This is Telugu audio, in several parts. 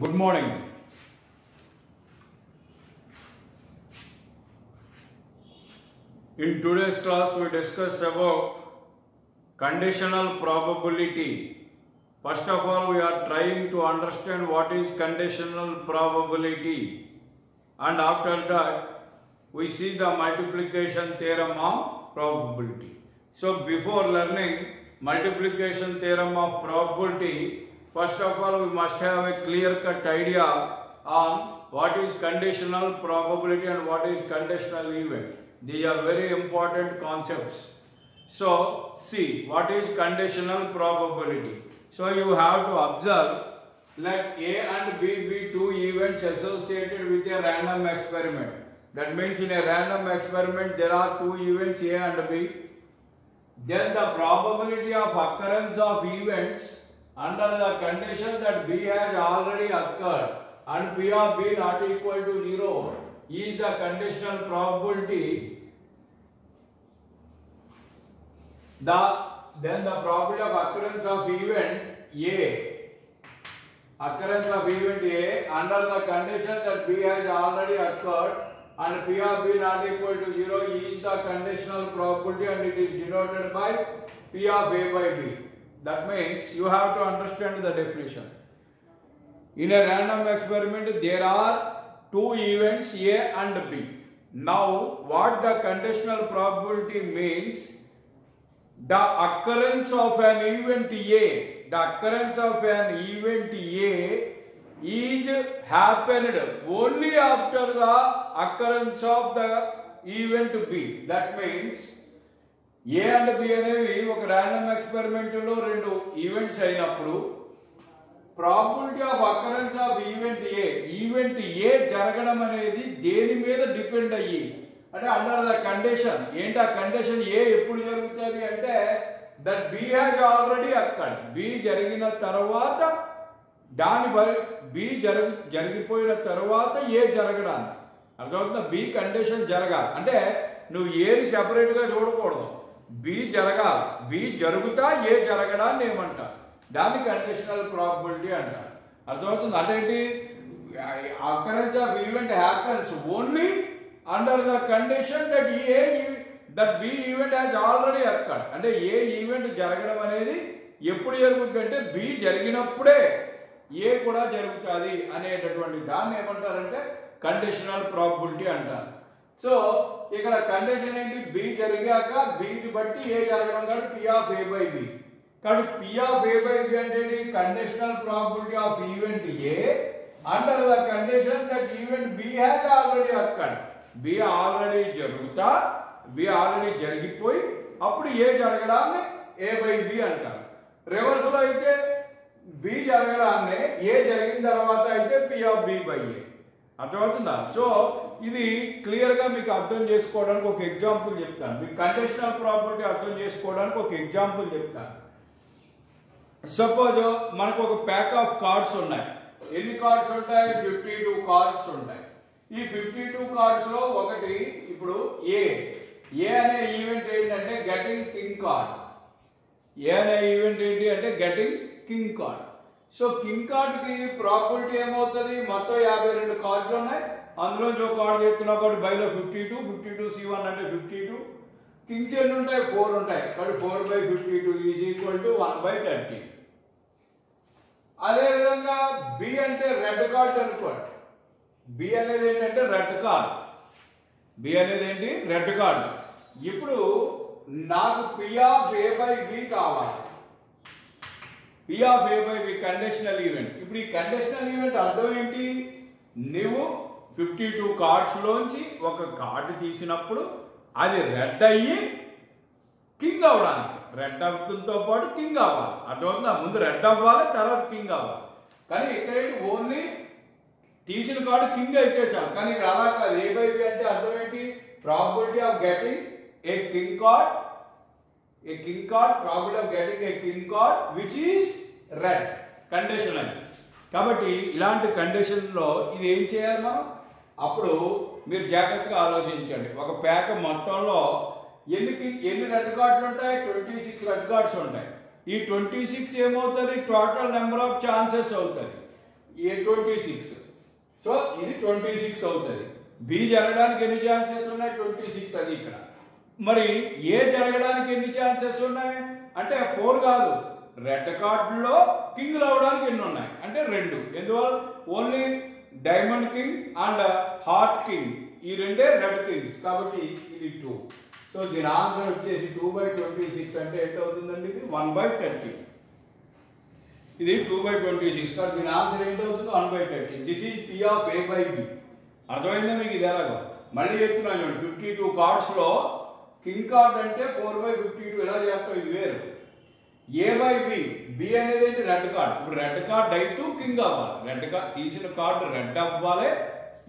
Good morning. In today's class, we discuss about conditional probability. First of all, we are trying to understand what is conditional probability, and after that, we see the multiplication theorem of probability. So, before learning multiplication theorem of probability, first of all, we must have a clear-cut idea on what is conditional probability and what is conditional event. These are very important concepts. So, see, what is conditional probability? So, you have to observe, let A and B be two events associated with a random experiment. That means in a random experiment, there are two events A and B. Then the probability of occurrence of events under the condition that B has already occurred and P of B not equal to 0 is the conditional probability. Then the probability of occurrence of event A under the condition that B has already occurred and P of B not equal to 0 is the conditional probability, and it is denoted by P of A by B. That means you have to understand the definition. In a random experiment, there are two events A and B. Now, what the conditional probability means, the occurrence of an event A, is happened only after the occurrence of the event B. That means A and B అనేవి ఒక random experiment లో రెండు ఈవెంట్స్ అయినప్పుడు probability of occurrence of event A జరగడం అనేది దేని మీద డిపెండ్ అయ్యి అంటే అండర్ ద కండిషన్ ఏంటి ఆ కండిషన్ ఏ ఎప్పుడు జరుగుతుంది అంటే that B has already occurred B జరిగిన తర్వాత బి జరిగిపోయిన తర్వాత ఏ జరగడాన్ని అర్థమవుతుందా బి కండిషన్ జరగాలి అంటే నువ్వు ఏది సెపరేట్గా చూడకూడదు బి జరగాలి బి జరుగుతా ఏ జరగడాన్ని ఏమంటారు దాన్ని కండిషనల్ ప్రాబబిలిటీ అంటారు అర్థమవుతుంది అంటే occurrence of event happens only under the condition that be event has already occurred అంటే ఏ ఈవెంట్ జరగడం అనేది ఎప్పుడు జరుగుతుంది అంటే బి జరిగినప్పుడే ఏ కూడా జరుగుతుంది అనేటటువంటి దాన్ని ఏమంటారంటే కండిషనల్ ప్రాబబిలిటీ అంటారు. సో ఇక్కడ కండిషన్ ఏంటి బి జరిగాక బిని బట్టి ఏ జరగడం కాదు P of A by B కాబట్టి P of A by B అంటే conditional probability of event A under the condition that event B has already occurred B already జరిగిపోయి అప్పుడు ఏ జరగడాన్ని ఏ బై బి అంటారు. రివర్స్ లో అయితే బి జరగడాన్ని ఏ జరిగిన తర్వాత అయితే P of B by A అర్థమవుతుందా. సో ఇది క్లియర్గా మీకు అర్థం చేసుకోవడానికి ఒక ఎగ్జాంపుల్ చెప్తాను. మీకు కండిషనల్ ప్రాపర్టీ అర్థం చేసుకోవడానికి ఒక ఎగ్జాంపుల్ చెప్తాను. సపోజ్ మనకు ఒక ప్యాక్ ఆఫ్ కార్డ్స్ ఉన్నాయి. ఎన్ని కార్డ్స్ ఉంటాయి? 52 కార్డ్స్ ఉంటాయి. ఈ 52 కార్డ్స్ లో ఒకటి ఇప్పుడు ఏ అనే ఈవెంట్ ఏంటంటే గెటింగ్ కింగ్ కార్డ్. ఏ అనే ఈవెంట్ ఏంటి అంటే getting king card. So king కార్డ్కి ప్రాబిలిటీ ఏమవుతుంది? మొత్తం 52 కార్డులు ఉన్నాయి. అందులోంచి ఒక కార్డు చెప్తున్నావు కాబట్టి బైలో 52 C1 అంటే 52. కింగ్స్ ఎన్ని ఉంటాయి? 4 ఉంటాయి కాబట్టి 4/52 ఈజ్ ఈక్వల్ టు 1/30. అదేవిధంగా బి అంటే రెడ్ కార్డ్ అనుకోండి. బి అనేది ఏంటంటే రెడ్ కార్డ్. ఇప్పుడు నాకు P of A by B కావాలి. P of A by B conditional event. ఇప్పుడు ఈ కండిషనల్ ఈవెంట్ అర్థం ఏంటి? నువ్వు 52 కార్డ్స్ లోంచి ఒక కార్డు తీసినప్పుడు అది రెడ్ అయ్యి కింగ్ అవడానికి రెడ్ అవుతుంతో పాటు కింగ్ అవ్వాలి. అర్థమవుతుందా? ముందు రెడ్ అవ్వాలి, తర్వాత కింగ్ అవ్వాలి. కానీ ఇక్కడ ఓన్లీ తీసిన కార్డు కింగ్ అయితే చాలు. కానీ ఇక్కడ అలా కాదు. ఏ బై బి అంటే అర్థం ఏంటి? Probability of getting a king card, probability of getting a king card which is red condition అని. కాబట్టి ఇలాంటి కండిషన్లో ఇది ఏం చేయాలి మనం? అప్పుడు మీరు జాగ్రత్తగా ఆలోచించండి. ఒక ప్యాక్ మొత్తంలో ఎన్ని రెడ్ కార్డులు ఉంటాయి? 26 రెడ్ కార్డ్స్ ఉంటాయి. ఈ 26 ఏమవుతుంది? టోటల్ నెంబర్ ఆఫ్ ఛాన్సెస్ అవుతుంది. 26. సో ఇది 26 అవుతుంది. బి జరగడానికి ఎన్ని ఛాన్సెస్ ఉన్నాయి? 26 అది ఇక్కడ. మరి ఏ జరగడానికి ఎన్ని ఛాన్సెస్ ఉన్నాయి అంటే 4 కాదు. రెడ్ కార్డులో కింగ్లు అవడానికి ఎన్ని ఉన్నాయి అంటే 2. ఎందువల్ల? Only diamond king and heart king, ఈ రెండే రెడ్ కింగ్స్, కాబట్టి ఇది 2. సో దీని ఆన్సర్ వచ్చేసి 2/26 అంటే ఎంత అవుతుందండి? ఇది 1/30. ఇది 2/26 కాబట్టి దీని ఆన్సర్ ఏంటవుతుంది? 1/30. This is P of A by B. అర్థమైందా మీకు? ఇది ఎలాగో మళ్ళీ చెప్తున్నాను చూడండి. 52 కార్డ్స్లో కింగ్ కార్డ్ అంటే 4/52 ఎలా చేస్తాం? ఇది వేరు. A by B, B అనేది ఏంటి? Red card. ఇప్పుడు రెడ్ కార్డ్ అయితే కింగ్ అవ్వాలి. రెడ్ కార్డ్ తీసిన కార్డు రెడ్ అవ్వాలి.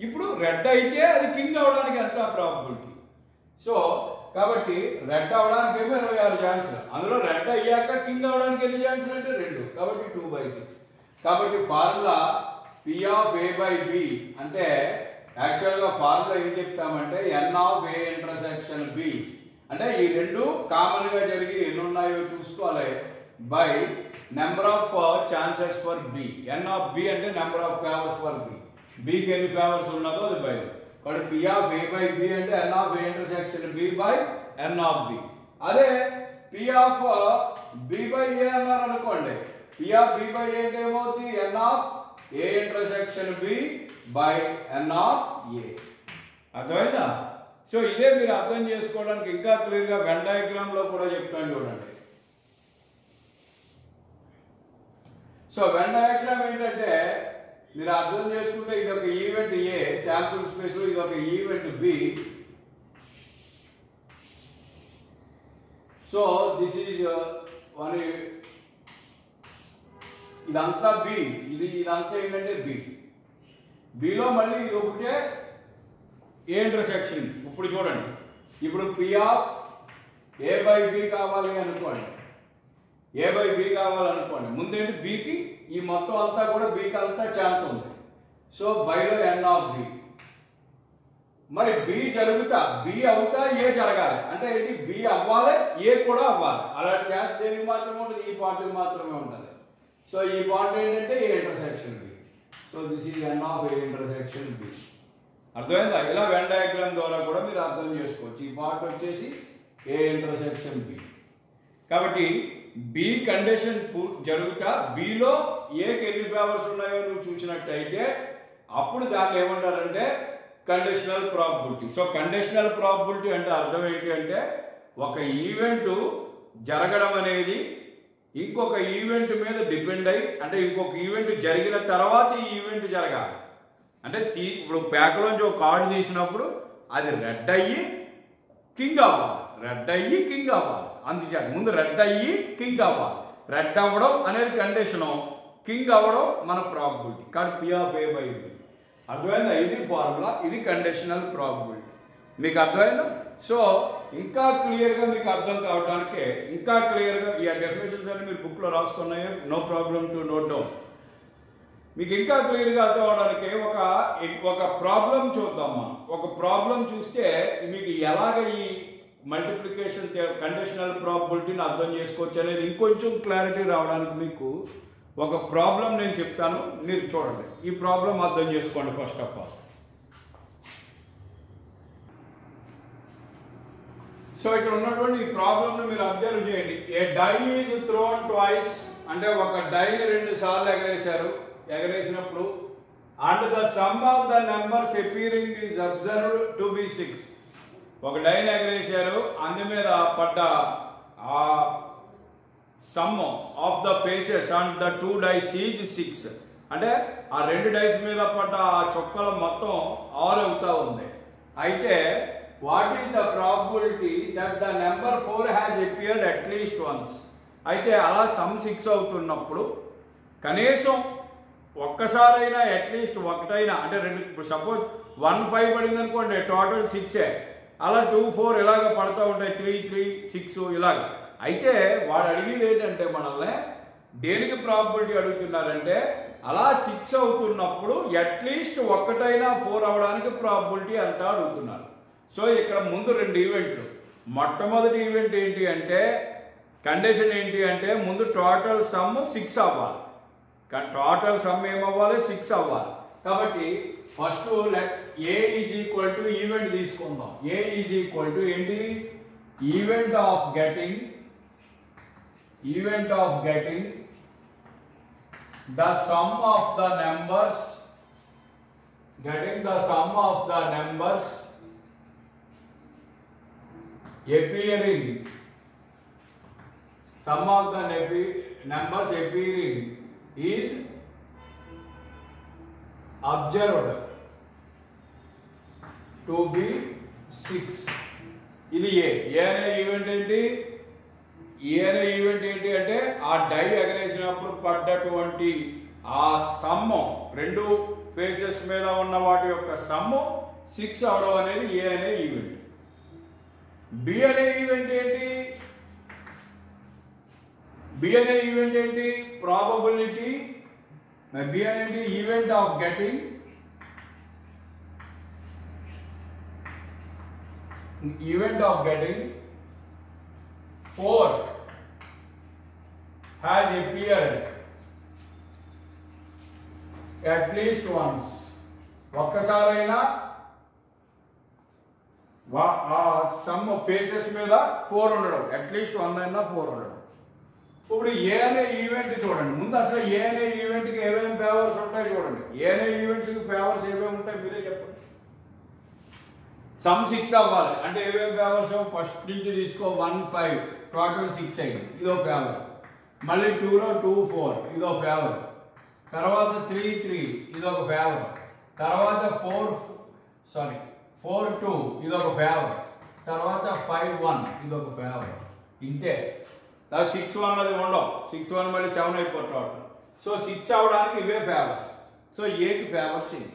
ఇప్పుడు రెడ్ అయితే అది కింగ్ అవడానికి ఎంత ప్రాబబిలిటీ? సో కాబట్టి రెడ్ అవడానికి ఏమో 26 ఛాన్సులు. అందులో రెడ్ అయ్యాక కింగ్ అవడానికి ఎన్ని ఛాన్సులు అంటే 2, కాబట్టి 2/6. కాబట్టి formula P of A by B అంటే యాక్చువల్గా ఫార్ములా ఏం చెప్తామంటే N of A intersection B అంటే ఈ రెండు కామన్ గా జరిగి ఎన్ని ఉన్నాయో చూసుకోవాలి by number of chances for B. N of B అంటే number of favours for B. B కి ఎన్ని ఫేవర్స్ ఉన్నదో అది బై. కాబట్టి P of A by B అంటే N of A intersection B by N of B. అదే P of B by A అన్నారు అనుకోండి. P of B by A అంటే ఏమవుతుంది? N of A intersection B by N of A. అర్థమైందా? సో ఇదే మీరు అర్థం చేసుకోవడానికి ఇంకా క్లియర్గా వెన్ డయాగ్రామ్ లో కూడా చెప్తాను చూడండి. సో వెన్ డయాగ్రామ్ ఏంటంటే మీరు అర్థం చేసుకుంటే ఇది ఒక ఈవెంట్ ఏ శాంపుల్ స్పేస్ లో, ఇది ఒక event B. So this is one, ఇదంతా బి, ఇదంతా ఏంటంటే బి. బిలో మళ్ళీ ఇది ఒకటే ఏ ఇంటర్సెక్షన్. ఇప్పుడు చూడండి, ఇప్పుడు P of A by B కావాలి అనుకోండి. A by B కావాలనుకోండి. ముందేంటి బికి ఈ మొత్తం అంతా కూడా బికి అంతా ఛాన్స్ ఉంది. సో బైలో N of B. మరి B జరుగుతా B అవుతా A జరగాలి అంటే ఏంటి? B అవ్వాలి, A కూడా అవ్వాలి. అలాంటి ఛాన్స్ దేనికి మాత్రమే ఉంటుంది? ఈ పార్ట్కి మాత్రమే ఉంటుంది. సో ఈ పార్ట్ ఏంటంటే A intersection B. So this is N of A intersection B. అర్థమైందా? ఇలా వెన్ డయాగ్రామ్ ద్వారా కూడా మీరు అర్థం చేసుకోవచ్చు. ఈ పార్ట్ వచ్చేసి A ఇంటర్సెక్షన్ B. కాబట్టి B కండిషన్ జరుగుతా Bలో Aకి ఎన్ని ఫేవర్స్ ఉన్నాయో నువ్వు చూసినట్టయితే అప్పుడు దాన్ని ఏమంటారంటే conditional probability. So conditional probability అంటే అర్థం ఏంటి అంటే ఒక ఈవెంట్ జరగడం అనేది ఇంకొక ఈవెంట్ మీద డిపెండ్ అయ్యి, అంటే ఇంకొక ఈవెంట్ జరిగిన తర్వాత ఈ ఈవెంట్ జరగాలి. అంటే ఇప్పుడు ప్యాక్లోంచి ఒక కార్డు తీసినప్పుడు అది రెడ్ అయ్యి కింగ్ అవ్వాలి, రెడ్ అయ్యి కింగ్ అవ్వాలి. అందుచేత ముందు రెడ్ అయ్యి కింగ్ అవ్వాలి. రెడ్ అవ్వడం అనేది కండిషను, కింగ్ అవ్వడం మన ప్రాబబిలిటీ. కానీ P of A by B. అర్థమైందా? ఇది ఫార్ములా, ఇది కండిషనల్ ప్రాబబిలిటీ. మీకు అర్థమైందా? సో ఇంకా క్లియర్గా మీకు అర్థం కావడానికి ఇంకా క్లియర్గా ఈ డెఫినేషన్స్ అన్ని మీరు బుక్లో రాసుకున్నాయో, no problem to note down. మీకు ఇంకా క్లియర్గా అర్థం అవడానికి ఒక ప్రాబ్లం చూద్దాం మనం. ఒక ప్రాబ్లం చూస్తే మీకు ఎలాగ ఈ మల్టిప్లికేషన్ కండిషనల్ ప్రాబబిలిటీని అర్థం చేసుకోవచ్చు అనేది ఇంకొంచెం క్లారిటీ రావడానికి మీకు ఒక ప్రాబ్లం నేను చెప్తాను, మీరు చూడండి. ఈ ప్రాబ్లం అర్థం చేసుకోండి ఫస్ట్ ఆఫ్ ఆల్. సో ఇక్కడ ఉన్నటువంటి ఈ ప్రాబ్లంను మీరు అబ్జర్వ్ చేయండి. A die is thrown twice అంటే ఒక డైని 2 సార్లు ఎగరేశారు. ఎగరేసినప్పుడు and the sum of the numbers appearing is observed to be 6. ఒక డైని ఎగరేశారు, అందు మీద పడ్డ ఆ sum of the faces and the 2 dice is 6. అంటే ఆ 2 డైస్ మీద పడ్డ ఆ చుక్కల మొత్తం 6 అవుతా ఉంది. అయితే what is the probability that the number 4 has appeared at least once. అయితే అలా సమ్ 6 అవుతున్నప్పుడు కనీసం ఒక్కసారైనా అట్లీస్ట్ ఒకటైనా, అంటే 2, ఇప్పుడు సపోజ్ 1 5 పడింది అనుకోండి, టోటల్ 6. అలా 2 4 ఇలాగ పడుతూ ఉంటాయి, 3 3 6 ఇలాగ. అయితే వాడు అడిగేది ఏంటంటే మనల్ని దేనికి ప్రాబబిలిటీ అడుగుతున్నారంటే అలా 6 అవుతున్నప్పుడు అట్లీస్ట్ ఒక్కటైనా 4 అవడానికి ప్రాబబిలిటీ అంతా అడుగుతున్నారు. సో ఇక్కడ ముందు 2 ఈవెంట్లు. మొట్టమొదటి ఈవెంట్ ఏంటి అంటే కండిషన్ ఏంటి అంటే ముందు టోటల్ సమ్ 6 అవ్వాలి. టోటల్ సమ్ ఏమవ్వాలి 6 అవ్వాలి. కాబట్టి first A is equal to event తీసుకుందాం. ఏ ఈజ్ ఈక్వల్ టు ఏంటి event of getting the sum of the numbers appearing is observed to be 6. ఇది ఏ అనే ఈవెంట్ ఏంటి? ఏ అనే ఈవెంట్ ఏంటి అంటే ఆ డై ఎగరేసినప్పుడు పడ్డటువంటి ఆ సమ్ము, రెండు ఫేసెస్ మీద ఉన్న వాటి యొక్క సమ్ము 6 అవడం అనేది ఏ అనే ఈవెంట్. బి అనే ఈవెంట్ ఏంటి? ప్రాబబిలిటీ. బి అనేది event of getting four has appeared at least once. ఒక్కసారైనా ఆ సమ్ ఫేసెస్ మీద 4 ఉండడం, అట్లీస్ట్ 1 అయినా 4 ఉండడం. ఇప్పుడు ఏ అనే ఈవెంట్ చూడండి. ముందు అసలు ఏ అనే ఈవెంట్కి ఏమేమి ఫేవర్స్ ఉంటాయి చూడండి. ఏ అనే ఈవెంట్స్కి ఫేవర్స్ ఏమేమి ఉంటాయి మీరే చెప్పండి. సమ్ 6 అవ్వాలి అంటే ఏమేమి ఫేవర్స్? ఫస్ట్ నుంచి తీసుకో 1 5 టోటల్ 6 అయింది, ఇదో ఫేవర్. మళ్ళీ 2లో 2 4 ఇదో ఫేవర్. తర్వాత 3 3 ఇదొక ఫేవర్. తర్వాత 4 2 ఇదొక ఫేవర్. తర్వాత 5 1 ఇదొక ఫేవర్. ఇంతే. 6 1 అది ఉండవు. 6 1 మళ్ళీ 7 అయిపోతుంది. సో 6 అవడానికి ఇవే ఫేవర్స్. సో ఏకి ఫేవర్స్ ఇవి.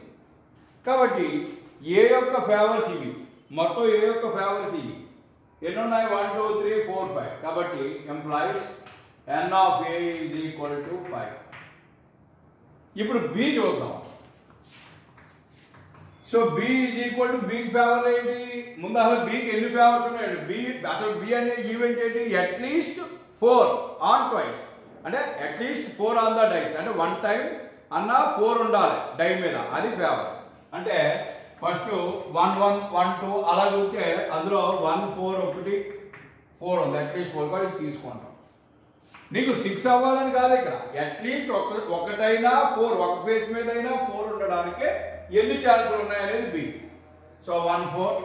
కాబట్టి ఏ యొక్క ఫేవర్స్ ఇవి, మొత్తం ఏ యొక్క ఫేవర్స్ ఇవి ఎన్ని ఉన్నాయి? 1 2 3 4 5. కాబట్టి employees n of a is equal to 5. ఇప్పుడు బి చూద్దాం. So B is equal to B ఫేవర్ ఏంటి? ముందు అసలు బికి ఎన్ని ఫేవర్స్ ఉన్నాయండి? అసలు బి అనే ఈవెంట్ ఏంటి? అట్లీస్ట్ 4 ఆన్ ట్వైస్, అంటే అట్లీస్ట్ 4 ఆన్ ద డైస్, అంటే 1 టైం అన్న 4 ఉండాలి డై మీద, అది ఫేవర్. అంటే ఫస్ట్ 1 1 1 2 అలా చూస్తే అందులో 1 4 1 4 ఉంది, అట్లీస్ట్ 4 కూడా తీసుకుంటాం. నీకు 6 అవ్వాలని కాదు ఇక్కడ, అట్లీస్ట్ ఒకటైనా 4, ఒక ఫేస్ మీద అయినా 4 ఉండడానికి ఎన్ని ఛాన్సులు ఉన్నాయనేది బి. సో 1 4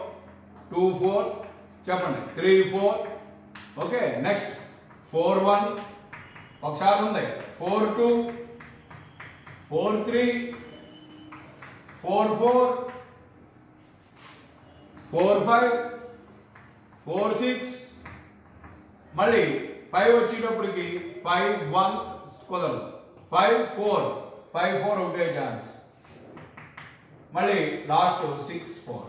2 4 చెప్పండి, 3 4. ఓకే, నెక్స్ట్ 4 1 ఒకసారి ఉంది, 4 2 4 3 4 4 4 5 4 6. మళ్ళీ 5 వచ్చేటప్పటికి 5 1 కుదరదు, 5 4 ఒకటే ఛాన్స్. మళ్ళీ లాస్ట్ 6 4.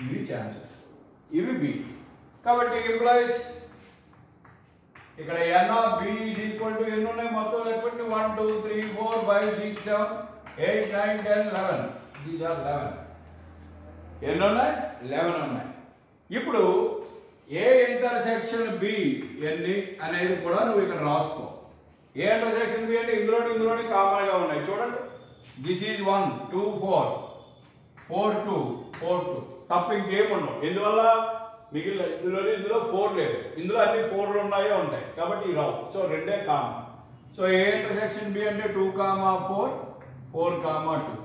ఇవి ఛాన్సెస్, ఇవి బి. కాబట్టి ఎంప్లాయీస్ ఇక్కడ n of b is equal to ఎన్ని ఉన్నాయి మొత్తం లెక్కండి? 1 2 3 4 5 6 7 8 9 10 11. These are 11. ఎన్ని ఉన్నాయి? 11 ఉన్నాయి. ఇప్పుడు ఏ ఇంటర్సెక్షన్ బి ఎన్ని అనేది కూడా నువ్వు ఇక్కడ రాసుకో. ఏ ఇంటర్సెక్షన్ బి అంటే ఇందులోని కామన్ గా ఉన్నాయి చూడండి. దిస్ ఈజ్ 1 2 4 4 2 4 2 తప్ప ఇంకేం ఉండవు. ఎందువల్ల మిగిలిన ఇందులో 4 లేదు, ఇందులో అన్ని 4లు ఉన్నాయో ఉంటాయి కాబట్టి రావు. సో రెండే common. So A intersection B అంటే 2 4 4 2.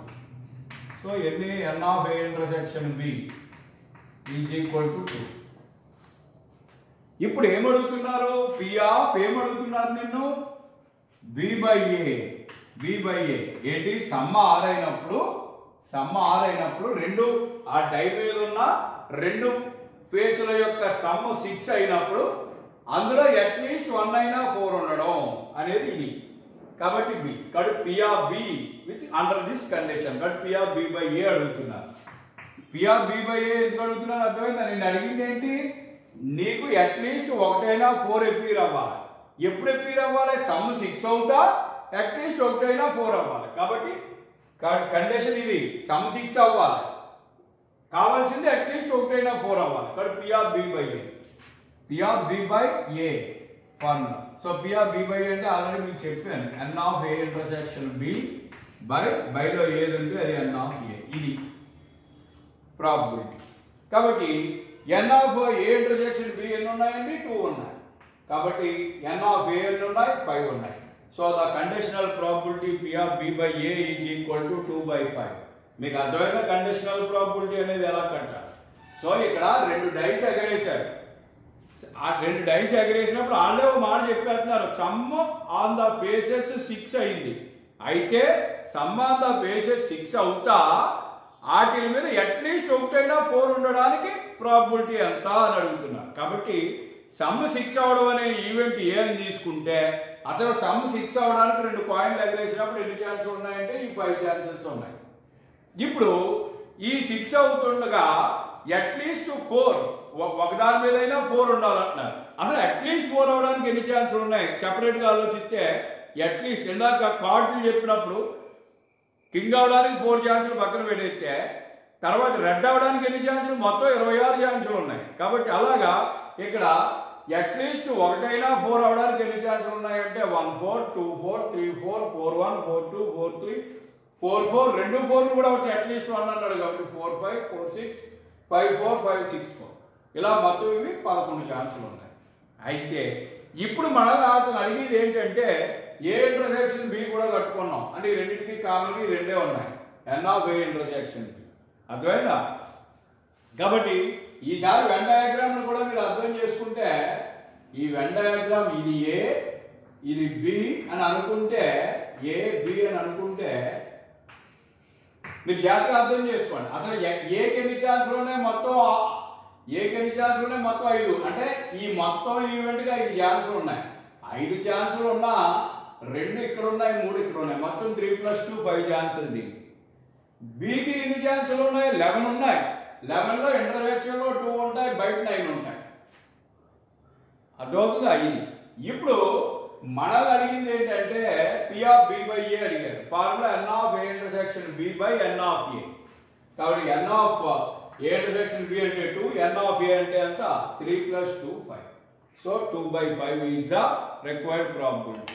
సో ఎన్ని? n of a intersection B is equal to 2. ఇప్పుడు ఏమడుగుతున్నారు? పి ఆఫ్ ఏమడుగుతున్నారు నిన్ను? B by A. ఏంటి? సమ్మ ఆర్ అయినప్పుడు రెండు ఆ డై మీద ఉన్న రెండు ఫేసుల యొక్క సమ్మ 6 అయినప్పుడు అందులో అట్లీస్ట్ 1 అయినా 4 ఉండడం అనేది ఇది. కాబట్టి బి. కాబట్టి P of be with under this condition. కాబట్టి పి ఆఫ్ బి బై ఏ అడుగుతున్నారు. పి ఆఫ్ బి బై ఏ ఎందుకు అడుగుతున్నారు అర్థమైందా? నేను అడిగింది ఏంటి? నీకు అట్లీస్ట్ ఒకటైనా 4 ఎప్పీర్ అవ్వాలి. ఎప్పుడు ఎప్పీర్ అవ్వాలి? సమ్ 6 అవుతా అట్లీస్ట్ ఒకటైనా 4 అవ్వాలి. కాబట్టి కండిషన్ ఇది, సమ్ 6 అవ్వాలి, కావాల్సింది అట్లీస్ట్ ఒకటైనా 4 అవ్వాలి. కాబట్టి P of B by A formula. So P of B by A అంటే ఆల్రెడీ మీకు చెప్పాను, N of A intersection B by బైలో ఏది ఉంటే అది N of A. ఇది ప్రాబబిలిటీ. కాబట్టి N of A intersection B ఎన్ని ఉన్నాయండి? 2 ఉన్నాయి. కాబట్టి N of A ఎన్ని ఉన్నాయి? 5 ఉన్నాయి. So the conditional probability P of B by A is equal to 2 by 5. మీకు అర్థమైన కండిషనల్ ప్రాబబిలిటీ అనేది ఎలా కట్టాలి? సో ఇక్కడ 2 డైస్ ఎగరేశారు. ఆ 2 డైస్ ఎగరేసినప్పుడు వాళ్ళే ఒక మాట చెప్పేస్తున్నారు, సమ్ ఆన్ ద ఫేసెస్ 6 అయింది. అయితే సమ్ ఆన్ ద ఫేసెస్ 6 అవుతా వాటి మీద అట్లీస్ట్ ఒకటైనా 4 ఉండడానికి ప్రాబబిలిటీ ఎంత అని అడుగుతున్నారు. కాబట్టి సమ్ 6 అవడం అనే ఈవెంట్ ఏ అని తీసుకుంటే అసలు సమ్ 6 అవడానికి 2 కాయిన్లు ఎగరేసినప్పుడు ఎన్ని ఛాన్సెస్ ఉన్నాయంటే ఈ 5 ఛాన్సెస్ ఉన్నాయి. ఇప్పుడు ఈ 6 అవుతుండగా అట్లీస్ట్ 4 ఒకదాని మీద అయినా 4 ఉండాలంటున్నారు. అసలు అట్లీస్ట్ 4 అవడానికి ఎన్ని ఛాన్సులు ఉన్నాయి సెపరేట్గా ఆలోచిస్తే అట్లీస్ట్ ఇందాక కార్డులు చెప్పినప్పుడు కింగ్ అవడానికి 4 ఛాన్సులు పక్కన పెట్టేస్తే తర్వాత రెడ్ అవడానికి ఎన్ని ఛాన్సులు? మొత్తం 26 ఛాన్సులు ఉన్నాయి. కాబట్టి అలాగా ఇక్కడ అట్లీస్ట్ ఒకటైనా 4 అవడానికి ఎన్ని ఛాన్సులు ఉన్నాయంటే 1 4 2 4 3 4 4 1 4 2 4 3 4 4 రెండు 4లు కూడా వచ్చి అట్లీస్ట్ 1 అన్నాడు. కాబట్టి 4 5 4 6 5 4 5 6 4 ఇలా మొత్తం ఇవి 11 ఛాన్సులు ఉన్నాయి. అయితే ఇప్పుడు మనం అతను అడిగేది ఏంటంటే ఏ ఇంటర్సెక్షన్ బి కూడా కట్టుకున్నాం అంటే ఈ రెండింటికి కామన్గా ఈ రెండే ఉన్నాయి, N of A intersection B. అర్థమైందా? కాబట్టి ఈసారి వెన్ డయాగ్రామ్ కూడా మీరు అర్థం చేసుకుంటే ఈ వెన్ డయాగ్రామ్ ఇది ఏ ఇది బి అని అనుకుంటే ఏ బి అని అనుకుంటే మీరు జాగ్రత్తగా అర్థం చేసుకోండి. అసలు ఏకి ఎన్ని ఛాన్సులు ఉన్నాయి? మొత్తం ఏకి ఎన్ని ఛాన్సులు ఉన్నాయి? మొత్తం 5. అంటే ఈ మొత్తం ఈవెంట్గా 5 ఛాన్సులు ఉన్నాయి. 5 ఛాన్సులు ఉన్నా 2 ఇక్కడ ఉన్నాయి, 3 ఇక్కడ ఉన్నాయి, మొత్తం 3 + 2 5 ఛాన్సులు దీనికి. బికి ఎన్ని ఛాన్సులు ఉన్నాయి? 11 ఉన్నాయి. 11లో ఇంటర్సెక్షన్లో 2 ఉంటాయి, బయట 9 ఉంటాయి. అర్థమవుతుందా? ఇది ఇప్పుడు మనల్ని అడిగింది ఏంటంటే P of B by A అడిగారు. Formula N of A intersection B by N of A. కాబట్టి N of A intersection B అంటే 2, N of A అంటే ఎంత? 3 + 2 5. So 2 by 5 is the required probability.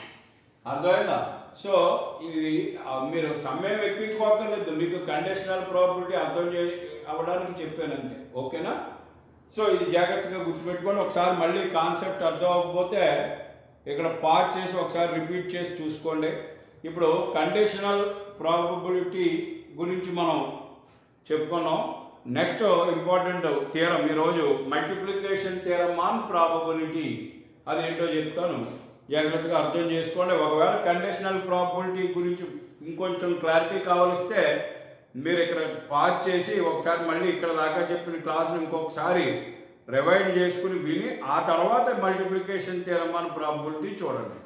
అర్థమైందా? సో ఇది మీరు సమయం ఎక్కించుకోకర్లేదు, మీకు కండిషనల్ ప్రాబబిలిటీ అర్థం అవ్వడానికి చెప్పాను అంతే. ఓకేనా? సో ఇది జాగ్రత్తగా గుర్తుపెట్టుకొని ఒకసారి మళ్ళీ కాన్సెప్ట్ అర్థం అవ్వకపోతే ఇక్కడ పాజ్ చేసి ఒకసారి రిపీట్ చేసి చూసుకోండి. ఇప్పుడు కండిషనల్ ప్రాబబిలిటీ గురించి మనం చెప్పుకున్నాం. నెక్స్ట్ ఇంపార్టెంట్ థియరం ఈరోజు మల్టిప్లికేషన్ థియరం ఆన్ ప్రాబబిలిటీ. అదేంటో చెప్తాను, జాగ్రత్తగా అర్థం చేసుకోండి. ఒకవేళ కండిషనల్ ప్రాబబిలిటీ గురించి ఇంకొంచెం క్లారిటీ కావలిస్తే మీరు ఇక్కడ పాజ్ చేసి ఒకసారి మళ్ళీ ఇక్కడ దాకా చెప్పిన క్లాస్ని ఇంకొకసారి రివైండ్ చేసుకుని విని ఆ తర్వాత మల్టిప్లికేషన్ థియరం ఆన్ ప్రాబబిలిటీ చూడండి.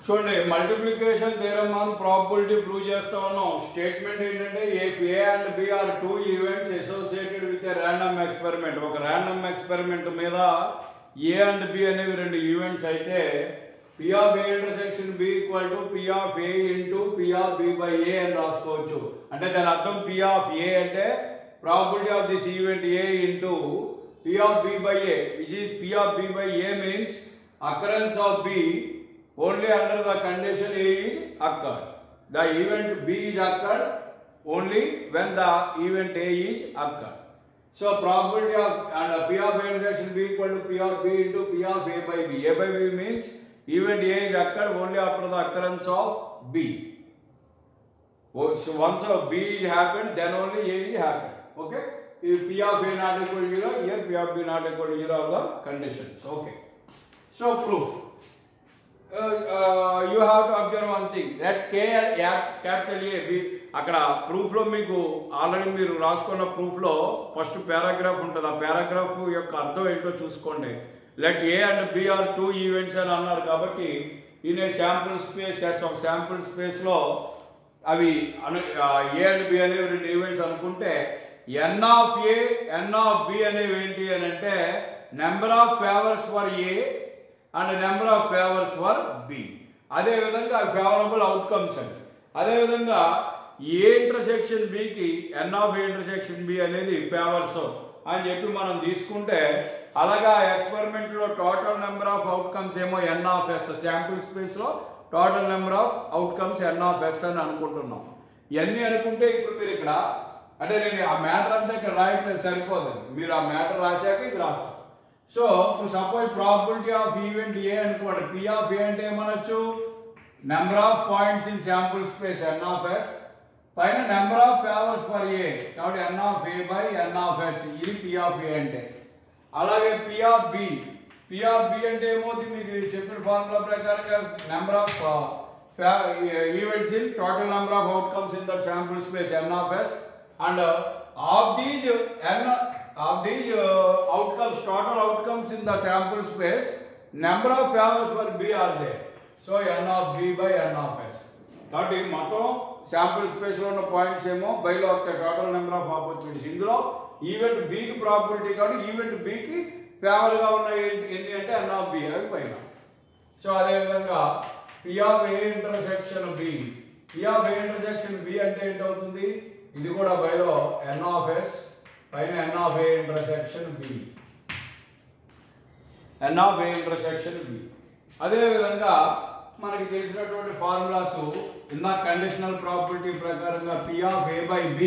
చూడండి, multiplication theorem on probability prove చేస్తా ఉన్నాం. స్టేట్మెంట్ ఏంటంటే if A and B are 2 events associated with a random experiment. ఒక ర్యాండమ్ ఎక్స్పెరిమెంట్ మీద A and B అనేవి 2 ఈవెంట్స్ అయితే P of A intersection B equal to P of A into P of B by A అని రాసుకోవచ్చు. అంటే దాని అర్థం P of A అంటే probability of this event A into P of B by A, which is P of B by A means occurrence of B only under the condition A is occurred. The event B is occurred only when the event A is occurred. So probability of and P of A intersection B equal to P of B into P of A by B. A by B means event A is occurred only after the occurrence of B. So once B is happened, then only A is happened. Okay? If P of A not equal to 0, here P of B not equal to 0 are the conditions. Okay. So proof. You have to observe one thing that capital A B అక్కడ ప్రూఫ్లో మీకు ఆల్రెడీ మీరు రాసుకున్న ప్రూఫ్లో ఫస్ట్ పారాగ్రాఫ్ ఉంటుంది. ఆ పారాగ్రాఫ్ యొక్క అర్థం ఏంటో చూసుకోండి. Let A and B are 2 events అని అన్నారు కాబట్టి ఇన్ ఏ శాంపుల్ స్పేస్ ఒక శాంపుల్ స్పేస్లో అవి A and B అనేవి 2 ఈవెంట్స్ అనుకుంటే N of A N of B అనేవి ఏంటి అని అంటే number of favours for A and number of favours for B. అదేవిధంగా ఫేవరబుల్ అవుట్కమ్స్ అండి. అదేవిధంగా ఏ ఇంటర్సెక్షన్ బికి N of A intersection B అనేది ఫేవర్స్ అని చెప్పి మనం తీసుకుంటే, అలాగా ఎక్స్పెరిమెంట్ లో టోటల్ నెంబర్ ఆఫ్ అవుట్కమ్స్ ఏమో N of S, sample space లో total number of outcomes N of S అని అనుకుంటున్నాం. ఇవన్నీ అనుకుంటే ఇప్పుడు మీరు ఇక్కడ అంటే నేను ఆ మ్యాటర్ అంతా ఇక్కడ రాయట్లేదు, సరిపోదు, మీరు ఆ మ్యాటర్ రాశాక ఇది రాస్తారు. సో ఇప్పుడు suppose probability of event A అనుకోండి. పి ఆఫ్ ఏ అంటే ఏమనొచ్చు, number of points in sample space N of S పైన number of favours for A, కాబట్టి N of A by N of S, ఇది పి ఆఫ్ ఏ అంటే. అలాగే P of B, P of B అంటే ఏమవుతుంది, మీకు చెప్పిన ఫార్ములా ప్రకారంగా number of events in total number of outcomes in that sample space N of yes, and of these outcomes, total outcomes in the sample space, number of favors for B are there. So n of B by n of S. కాబట్టి మొత్తం శాంపుల్ స్పేస్ లో ఉన్న పాయింట్స్ ఏమో బైలో వస్తాయి, టోటల్ నెంబర్ ఆఫ్ ఆపర్చునిటీస్. ఇందులో ఈవెంట్ బికి ప్రాబిలిటీ కాబట్టి ఈవెంట్ బికి ఫేవర్ గా ఉన్న ఎన్ని అంటే n of B అవి పైన. సో అదేవిధంగా P of A intersection B, P of A intersection B అంటే ఏంటవుతుంది, ఇది కూడా బైలో n of S పైన n of A intersection B, n of A intersection B. అదేవిధంగా మనకి తెలిసినటువంటి ఫార్ములాస్ ఇందా కండిషనల్ ప్రాపర్టీ ప్రకారంగా P of A by B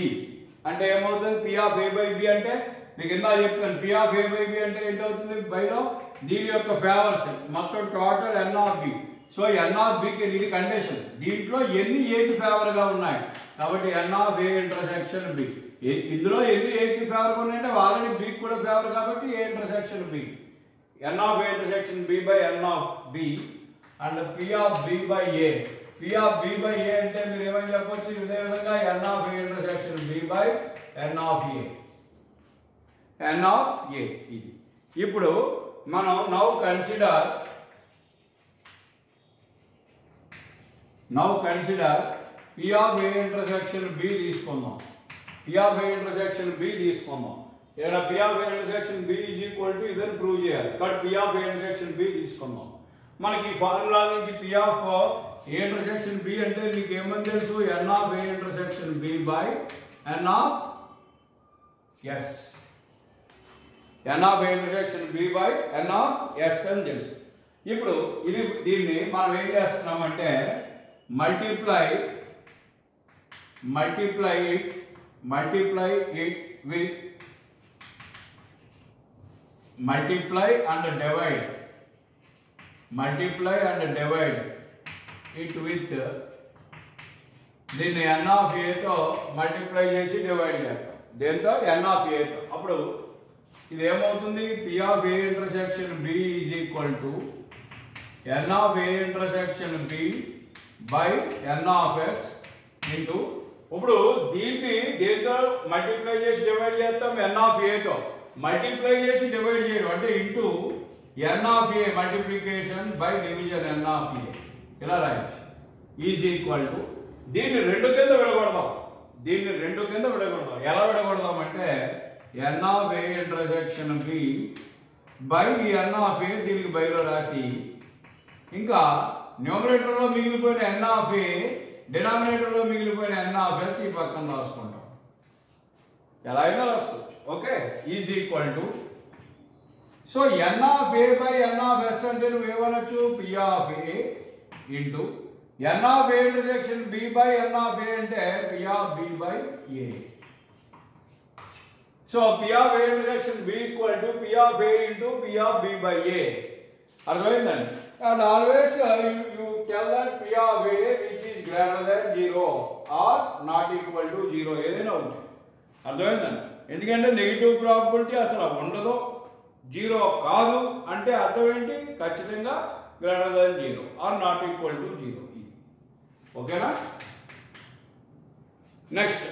అంటే ఏమవుతుంది, P of A by B అంటే మీకు ఇందా చెప్తాను, P of A by B అంటే ఏంటవుతుంది, బైలో దీని యొక్క ఫేవర్స్ మొత్తం total n of B. So n of B కి ఇది కండిషన్, దీంట్లో ఎన్ని ఏకి ఫేవర్ గా ఉన్నాయి కాబట్టి n of A intersection B. ఇందులో ఎన్ని ఏకి ఫేవర్ ఉన్నాయంటే ఆల్రెడీ బికి కూడా ఫేవర్ కాబట్టి A intersection B, N of A intersection B by N of B and P of B by A. P of B by A అంటే మీరు ఏమని చెప్పొచ్చు, ఇదే విధంగా N of A intersection B by N of A, N of A. ఇది ఇప్పుడు మనం now consider P of A intersection B తీసుకుందాం. P of A intersection B తీసుకుందాం. ఇక్కడ P of A intersection B is equal to ఇదని ప్రూవ్ చేయాలి కాబట్టి P of A intersection B తీసుకుందాం. మనకి ఈ ఫార్ములా నుంచి P of A intersection B అంటే మీకు ఏమని తెలుసు, n of A intersection B by n of S, n of A intersection B by n of S అని తెలుసు. ఇప్పుడు దీన్ని మనం ఏం చేస్తున్నామంటే multiply it with multiply and divide it with దీన్ని n of A తో మల్టిప్లై చేసి డివైడ్ చేస్తాం, దేంతో n of A తో. అప్పుడు ఇది ఏమవుతుంది, P of A intersection B is equal to n of A intersection B by n of S into, ఇప్పుడు దీన్ని దేంతో మల్టిప్లై చేసి డివైడ్ చేస్తాం, n of A తో మల్టిప్లై చేసి డివైడ్ చేయడం అంటే into n of A multiplication by division n of A ఇలా రాయొచ్చు. ఈజ్ ఈక్వల్ టు దీన్ని రెండు కింద విడగొడదాం, ఎలా విడగొడదాం అంటే n of A intersection B by n of A దీనికి బైలో రాసి, ఇంకా న్యూమరేటర్లో మిగిలిపోయిన n of A డినామినేటర్లో మిగిలిపోయిన n of S ఈ పక్కన రాసుకుంటాం, ఎలా అయినా రాసుకోవచ్చు. Okay, is equal to so n of A by n of S అంటే నువ్వు ఏమనొచ్చు, P of A into n of A intersection B by n of A అంటే P of B by A. So P of A intersection B equal to P of A into P of B by A. అర్థమైందండి. And always you tell that P of A which is greater than 0 or not equal to 0 ఏదైనా ఉంటుంది. అర్థమైందండి. ఎందుకంటే నెగిటివ్ ప్రాబిలిటీ అసలు ఉండదు, 0 కాదు అంటే అర్థం ఏంటి, ఖచ్చితంగా greater than 0 or not equal to 0. ఓకేనా. నెక్స్ట్,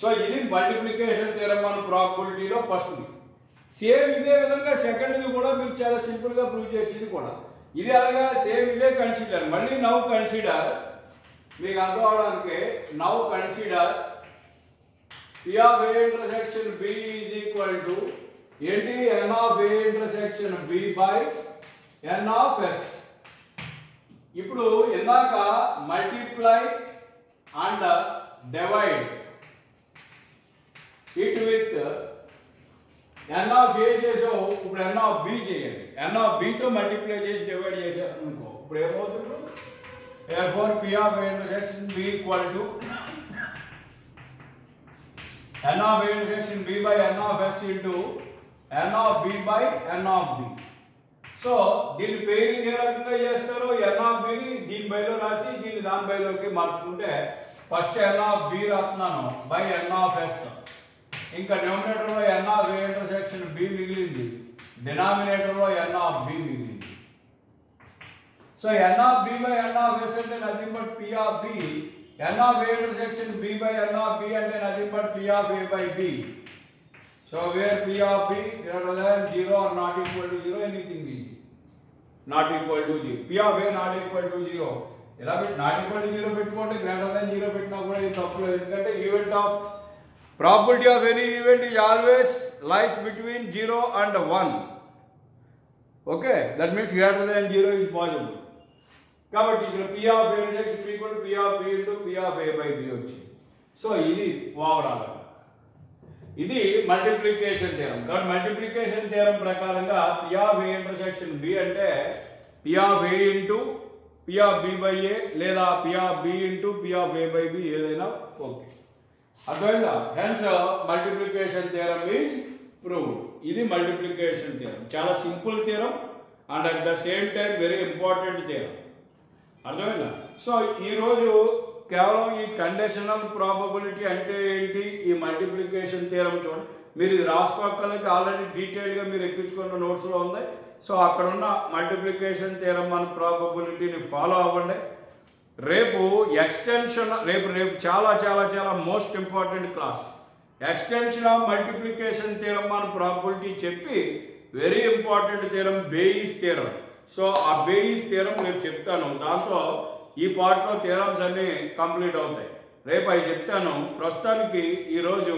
సో ఇది మల్టిప్లికేషన్ థియరం మన ప్రాబిలిటీలో ఫస్ట్ది. సేమ్ ఇదే విధంగా సెకండ్ది కూడా మీరు చాలా సింపుల్గా ప్రూవ్ చేయొచ్చింది కూడా. ఇది అలాగా సేమ్ ఇదే కన్సిడర్. మళ్ళీ నౌ కన్సిడర్, మీకు అర్థం అవడానికి now consider P of A intersection B is equal to ఏంటి, n of A intersection B by n of S. ఇప్పుడు ఇందాక multiply and divide it with n of a చేసావు, ఇప్పుడు n of b చేయండి. n of b తో మల్టిప్లై చేసి డివైడ్ చేశారు అనుకో, ఇప్పుడు ఏమవుతుంది? therefore p of a intersection b equal to n of a intersection b by n of s into n of b by n of b. So దీన్ని పేరింగ్ ఏ రకంగా చేస్తారో n of b ని దీని బైలో రాసి దీన్ని దాని బైలోకి మార్చుకుంటే ఫస్ట్ n of b రాస్తున్నాను బై n of s. ఇంకా న్యూమరేటర్ లో n of a intersection b మిగిలింది, డినామినేటర్ లో n of b మిగిలింది. So n of b by n of s అంటే nothing but p of b, n of a intersection b by n of b అంటే nothing but p of a by b. So where p of b greater than 0 or not equal to 0, anything is not equal to 0. p of a not equal to 0. ఇలా పెట్టి not equal to 0 పెట్టుకుంటే greater than 0 పెట్టినా కూడా ఇది తప్పు లేదు, ఎందుకంటే event of probability of any event is always lies between 0 and 1. Okay, that means greater than 0 is possible. కాబట్టి ఇక్కడ p of a is equal to p of b into p of a by b వచ్చింది. సో ఇది ఓవరాల్, ఇది మల్టిప్లికేషన్ థియరం. కాబట్టి మల్టిప్లికేషన్ థియరం ప్రకారంగా p of a intersection b అంటే p of a into p of b by a లేదా p of b into p of a by b ఏదైనా ఓకే. అర్థమైందా? Hence multiplication theorem is proved. ఇది మల్టిప్లికేషన్ థియరం, చాలా simple theorem and at the same time very important theorem. అర్థమైందా? సో ఈరోజు కేవలం ఈ కండిషనల్ ప్రాబబిలిటీ అంటే ఏంటి, ఈ మల్టిప్లికేషన్ థియరం చూడండి. మీరు ఇది రాసుకోక్కర్లేదు, ఆల్రెడీ డీటెయిల్గా మీరు ఎక్కించుకున్న నోట్స్లో ఉంది. సో అక్కడ ఉన్న మల్టిప్లికేషన్ థియరం అండ్ ప్రాబబిలిటీని ఫాలో అవ్వండి. రేపు ఎక్స్టెన్షన్, రేపు చాలా చాలా చాలా most important class, extension of multiplication theorem and probability చెప్పి very important theorem Bayes theorem. So ఆ బేయిస్ థియరం రేపు చెప్తాను, దాంతో ఈ పార్ట్లో థియరమ్స్ అన్నీ కంప్లీట్ అవుతాయి. రేపు అవి చెప్తాను. ప్రస్తుతానికి ఈరోజు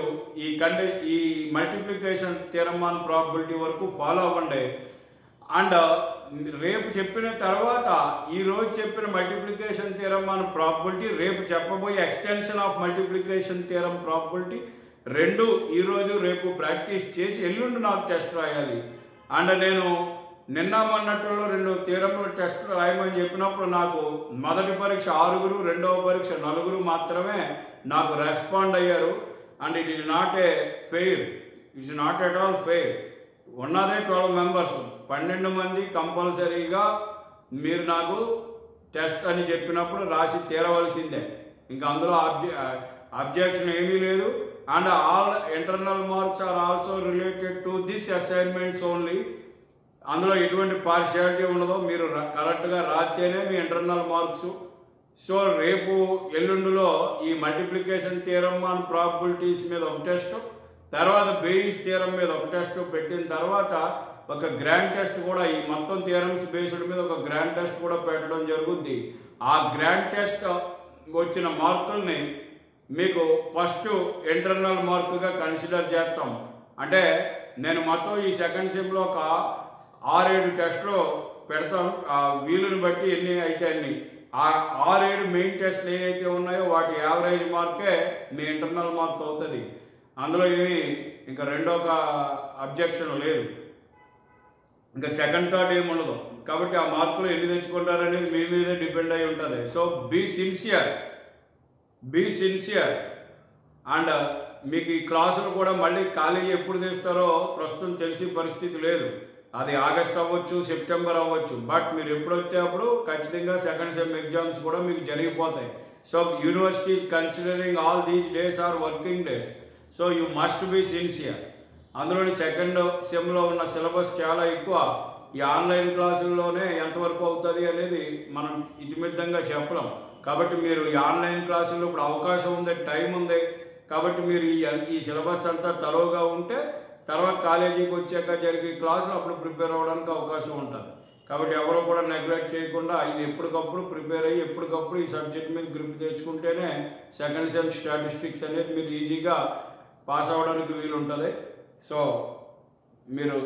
ఈ మల్టిప్లికేషన్ థియరం అండ్ ప్రాబబిలిటీ వరకు ఫాలో అవ్వండి. అండ్ రేపు చెప్పిన తర్వాత ఈరోజు చెప్పిన మల్టిప్లికేషన్ థియరం అండ్ ప్రాబబిలిటీ, రేపు చెప్పబోయే extension of multiplication theorem probability రెండు ఈరోజు రేపు ప్రాక్టీస్ చేసి ఎల్లుండి నాకు టెస్ట్ రాయాలి. అండ్ నేను నిన్న మొన్నట్లో 2 థియరంలో టెస్ట్ రాయమని చెప్పినప్పుడు నాకు మొదటి పరీక్ష 6, రెండవ పరీక్ష 4 మాత్రమే నాకు రెస్పాండ్ అయ్యారు. And it is not a fair, it is not at all fair. ఉన్నదే 12 మెంబర్స్, 12 మంది కంపల్సరీగా మీరు నాకు టెస్ట్ అని చెప్పినప్పుడు రాసి తీరవలసిందే. ఇంకా అందులో అబ్జెక్షన్ ఏమీ లేదు. And all internal marks are also related to this assignments only. అందులో ఎటువంటి పార్షియాలిటీ ఉండదు, మీరు కరెక్ట్గా రాస్తేనే మీ ఇంటర్నల్ మార్క్స్. సో రేపు ఎల్లుండిలో ఈ మల్టిప్లికేషన్ థియరం అండ్ ప్రాబబిలిటీస్ మీద ఒక టెస్ట్, తర్వాత బేయిస్ థియరం మీద ఒక టెస్ట్ పెట్టిన తర్వాత ఒక గ్రాండ్ టెస్ట్ కూడా, ఈ మొత్తం థియరమ్స్ బేస్డ్ మీద ఒక గ్రాండ్ టెస్ట్ కూడా పెట్టడం జరుగుద్ది. ఆ గ్రాండ్ టెస్ట్ వచ్చిన మార్కుల్ని మీకు ఫస్ట్ ఇంటర్నల్ మార్కుగా కన్సిడర్ చేస్తాం. అంటే నేను మొత్తం ఈ సెకండ్ సెమ్లో ఒక 6-7 టెస్ట్లో పెడతాం, ఆ వీలుని బట్టి ఎన్ని అయితే అన్ని. ఆ 6-7 మెయిన్ టెస్ట్లు ఏవైతే ఉన్నాయో వాటి యావరేజ్ మార్కే మీ ఇంటర్నల్ మార్క్ అవుతుంది. అందులో ఏమి ఇంకా రెండో ఒక అబ్జెక్షన్ లేదు, ఇంకా సెకండ్ థర్డ్ ఏమి ఉండదు. కాబట్టి ఆ మార్కులు ఎన్ని తెచ్చుకుంటారనేది మీ మీదే డిపెండ్ అయి ఉంటుంది. సో బీ సిన్సియర్ అండ్ మీకు ఈ క్లాసులు కూడా మళ్ళీ కాలేజీ ఎప్పుడు తెస్తారో ప్రస్తుతం తెలిసే పరిస్థితి లేదు. అది ఆగస్ట్ అవ్వచ్చు, సెప్టెంబర్ అవ్వచ్చు. బట్ మీరు ఎప్పుడు వస్తే అప్పుడు ఖచ్చితంగా సెకండ్ సెమ్ ఎగ్జామ్స్ కూడా మీకు జరిగిపోతాయి. So university is considering all these days are working days. So you must be sincere. అందులోని సెకండ్ సెమ్లో ఉన్న సిలబస్ చాలా ఎక్కువ. ఈ ఆన్లైన్ క్లాసుల్లోనే ఎంతవరకు అవుతుంది అనేది మనం ఇతిమిద్దంగా చెప్పలేం. కాబట్టి మీరు ఈ ఆన్లైన్ క్లాసుల్లో ఇప్పుడు అవకాశం ఉంది, టైం ఉంది. కాబట్టి మీరు ఈ సిలబస్ అంతా తరోగా ఉంటే తర్వాత కాలేజీకి వచ్చాక జరిగే క్లాసులు అప్పుడు ప్రిపేర్ అవ్వడానికి అవకాశం ఉంటుంది. కాబట్టి ఎవరు కూడా నెగ్లెక్ట్ చేయకుండా ఇది ఎప్పటికప్పుడు ప్రిపేర్ అయ్యి ఎప్పటికప్పుడు ఈ సబ్జెక్ట్ మీద గ్రిప్ తెచ్చుకుంటేనే సెకండ్ సెమ్ స్టాటిస్టిక్స్ అనేది మీరు ఈజీగా పాస్ అవ్వడానికి వీలు ఉంటుంది. సో మీరు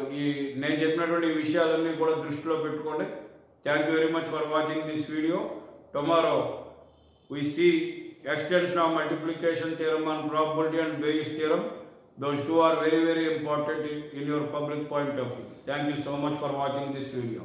నేను చెప్పినటువంటి ఈ విషయాలన్నీ కూడా దృష్టిలో పెట్టుకోండి. Thank you very much for watching this video. Tomorrow we see extension of multiplication theorem on probability and Bayes theorem. Those two are very, very important in your public point of view. Thank you so much for watching this video.